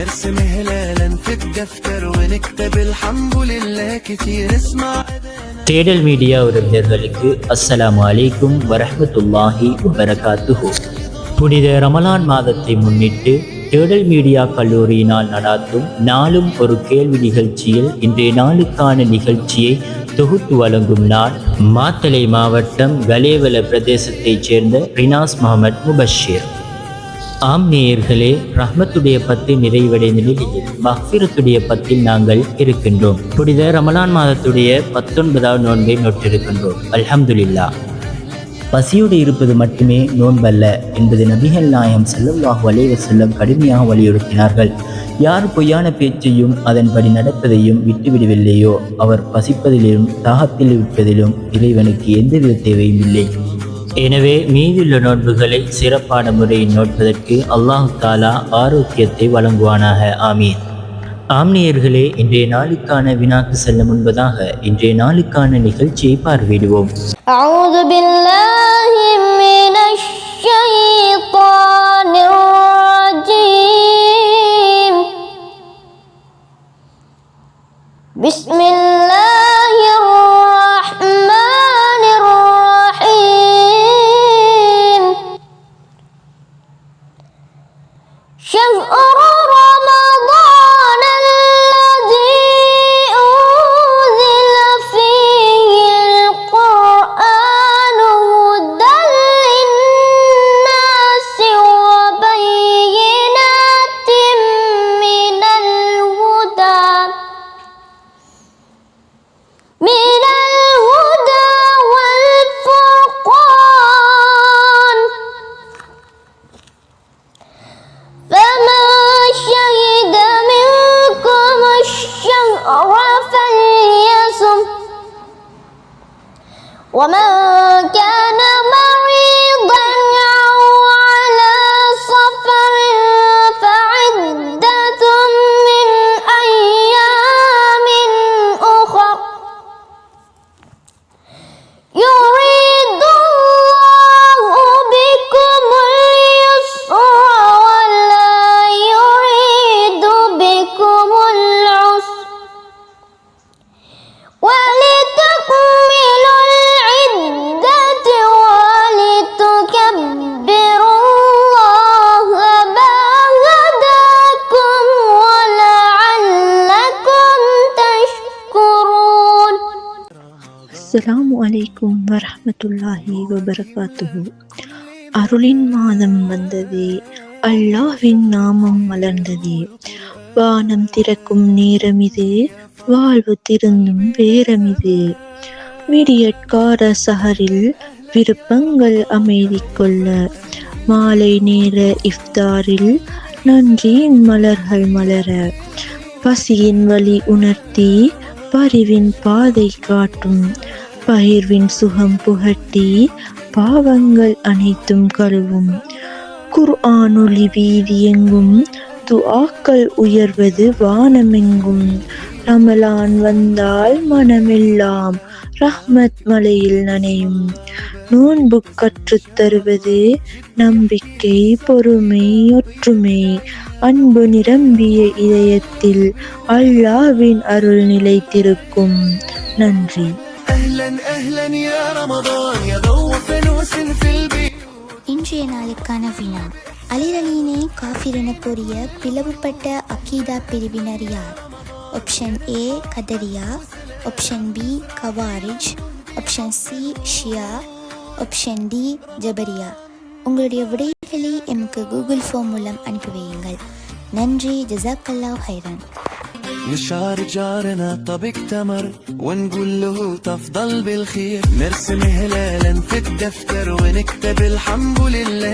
نرسم هلالا في الدفتر ونكتب الحمد لله كتير اسمع தேடல் மீடியா உறவினர்களுக்கு அஸ்ஸலாமு அலைக்கும் வரஹ்மத்துல்லாஹி வபரகாத்துஹு. புனித ரமலான் மாதத்தை முன்னிட்டு தேடல் மீடியா கல்லூரியினால் நடாத்தும் நாளும் ஒரு கேள்வி நிகழ்ச்சியில் இன்றைய நாளுக்கான நிகழ்ச்சியை தொகுத்து வழங்கும் நாள் மாத்தளை மாவட்டம் கலேவல பிரதேசத்தைச் சேர்ந்த ரினாஸ் முகமது முபஷிர். ஆம் நேயர்களே, ரஹ்மத்துடைய பத்து நிறைவடைந்த நிலையில் மஃபிரத்துடைய பத்தில் நாங்கள் இருக்கின்றோம். புனித ரமலான் மாதத்துடைய 19வது நோன்பை நோற்றிருக்கின்றோம். அல்ஹம்துலில்லாஹ். பசியோடு இருப்பது மட்டுமே நோன்பல்ல என்பது நபிகள் நாயகம் ஸல்லல்லாஹு அலைஹி வஸல்லம் கடுமையாக வலியுறுத்தினார்கள். யார் பொய்யான பேச்சையும் அதன்படி நடப்பதையும் விட்டுவிடவில்லையோ அவர் பசிப்பதிலும் தாகத்தில் விற்பதிலும் இறைவனுக்கு எந்தவித தேவையும் இல்லை. எனவே மீதுள்ள நோன்புகளை சிறப்பான முறையில் நோட்பதற்கு அல்லாஹு தாலா ஆரோக்கியத்தை வழங்குவானாக. ஆமீன். ஆம்னியர்களே, இன்றைய நாளுக்கான வினாக்கு செல்ல முன்பதாக இன்றைய நாளுக்கான நிகழ்ச்சியை பார்வையிடுவோம். ومن كان مريضا أو على سفر فعدة من أيام أخر يريد الله بكم اليسر ولا يريد بكم العسر ولتكملوا அஸ்ஸலாமு அலைக்கும் வரஹ்மத்துல்லாஹி வபரகாத்துஹு. அருளின் மாதம் வந்ததே, அல்லாஹ்வின் நாமம் மலர்ந்ததே, வானம் திறக்கும் நேரமிது, வாழ்வு திருந்தும் வேரமிது, விடியற்கார சஹரில் விருப்பங்கள் அமைதி கொள்ள, மாலை நேர இஃப்தாரில் நன்றியின் மலர்கள் மலர, பசியின் வழி உணர்த்தி பரிவின் பாதை காட்டும், பகிர்வின் சுகம் புகட்டி பாவங்கள் அனைத்தும் கழுவும், குர்ஆனொலி வீதியெங்கும் துஆக்கள் உயர்வது வானமெங்கும், ரமலான் வந்தால் மனமெல்லாம் ரஹ்மத் மலையில் நனையும், நோன்பு கற்றுத் தருவது நம்பிக்கை, பொறுமை, ஒற்றுமை, அன்பு நிரம்பிய இதயத்தில் அல்லாஹ்வின் அருள் நிலைத்திருக்கும். நன்றி. இன்றைய நாளுக்கான வினா: அலிரலீனை காஃபிர் என கூறிய பிளவுபட்ட அகீதா பிரிவினர் யார்? ஆப்ஷன் ஏ கதரியா, ஆப்ஷன் பி கவாரிஜ், ஆப்ஷன் சி ஷியா, ஆப்ஷன் டி ஜபரியா. உங்களுடைய விடைகளை எமக்கு கூகுள் ஃபார்ம் மூலம் அனுப்பி வையுங்கள். நன்றி. ஜஸாக்கல்லாஹு ஹைரன். نشعر جارنا طب اكتمر ونقول له تفضل بالخير نرسم هلالا في الدفتر ونكتب الحمد لله.